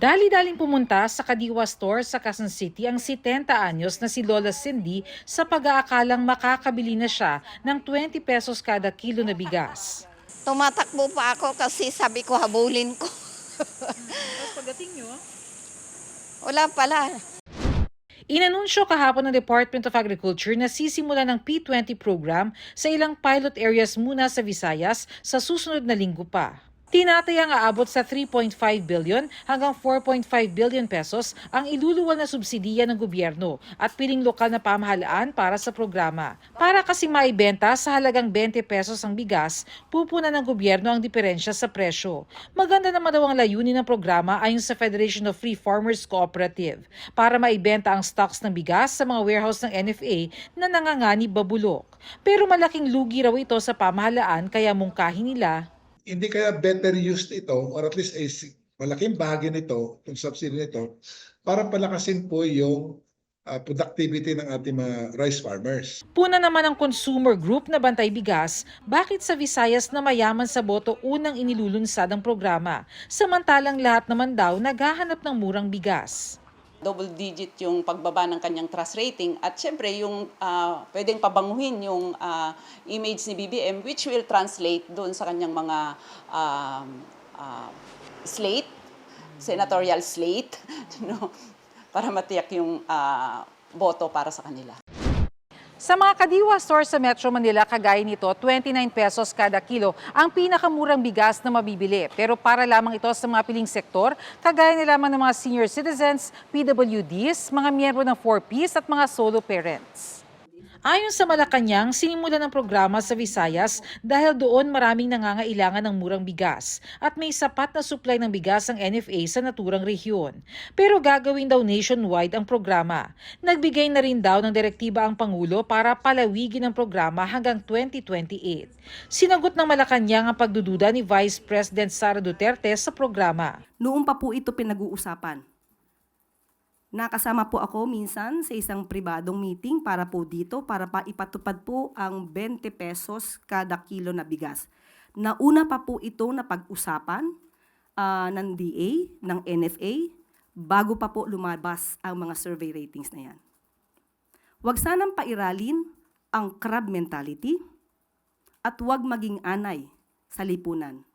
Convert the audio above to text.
Dali-daling pumunta sa Kadiwa Store sa Quezon City ang 70 anyos na si Lola Cindy sa pag-aakalang makakabili na siya ng 20 pesos kada kilo na bigas. Tumatakbo pa ako kasi sabi ko habulin ko. Tapos pagdating nyo? Wala pala. Inanunsyo kahapon ng Department of Agriculture na sisimula ng P20 program sa ilang pilot areas muna sa Visayas sa susunod na linggo pa. Tinatayang aabot sa 3.5 billion hanggang 4.5 billion pesos ang iluluwal na subsidiya ng gobyerno at piling lokal na pamahalaan para sa programa. Para kasi maibenta sa halagang 20 pesos ang bigas, pupunan ng gobyerno ang diferensya sa presyo. Maganda naman daw ang layunin ng programa ayon sa Federation of Free Farmers Cooperative para maibenta ang stocks ng bigas sa mga warehouse ng NFA na nanganganib babulok. Pero malaking lugi raw ito sa pamahalaan kaya mungkahin nila. Hindi kaya better used ito or at least malaking bahagi nito, itong subsidy nito, para palakasin po yung productivity ng ating mga rice farmers. Puna naman ang consumer group na Bantay Bigas, bakit sa Visayas na mayaman sa boto unang inilulunsad ang programa, samantalang lahat naman daw naghahanap ng murang bigas. Double digit yung pagbaba ng kanyang trust rating at syempre yung pwedeng pabanguhin yung image ni BBM which will translate doon sa kanyang mga slate, senatorial slate, no, para matiyak yung boto para sa kanila. Sa mga Kadiwa store sa Metro Manila, kagaya nito, 29 pesos kada kilo ang pinakamurang bigas na mabibili. Pero para lamang ito sa mga piling sektor, kagaya na lamang ng mga senior citizens, PWDs, mga miyembro ng 4Ps at mga solo parents. Ayon sa Malacanang, sinimulan ng programa sa Visayas dahil doon maraming nangangailangan ng murang bigas at may sapat na supply ng bigas ang NFA sa naturang rehiyon. Pero gagawin daw nationwide ang programa. Nagbigay na rin daw ng direktiba ang Pangulo para palawigin ang programa hanggang 2028. Sinagot ng Malacanang ang pagdududa ni Vice President Sara Duterte sa programa. Noong pa po ito pinag-uusapan. Nakasama po ako minsan sa isang pribadong meeting para po dito, para pa ipatupad po ang 20 pesos kada kilo na bigas. Nauna pa po ito na pag-usapan ng DA, ng NFA, bago pa po lumabas ang mga survey ratings na yan. Huwag sanang pairalin ang crab mentality at huwag maging anay sa lipunan.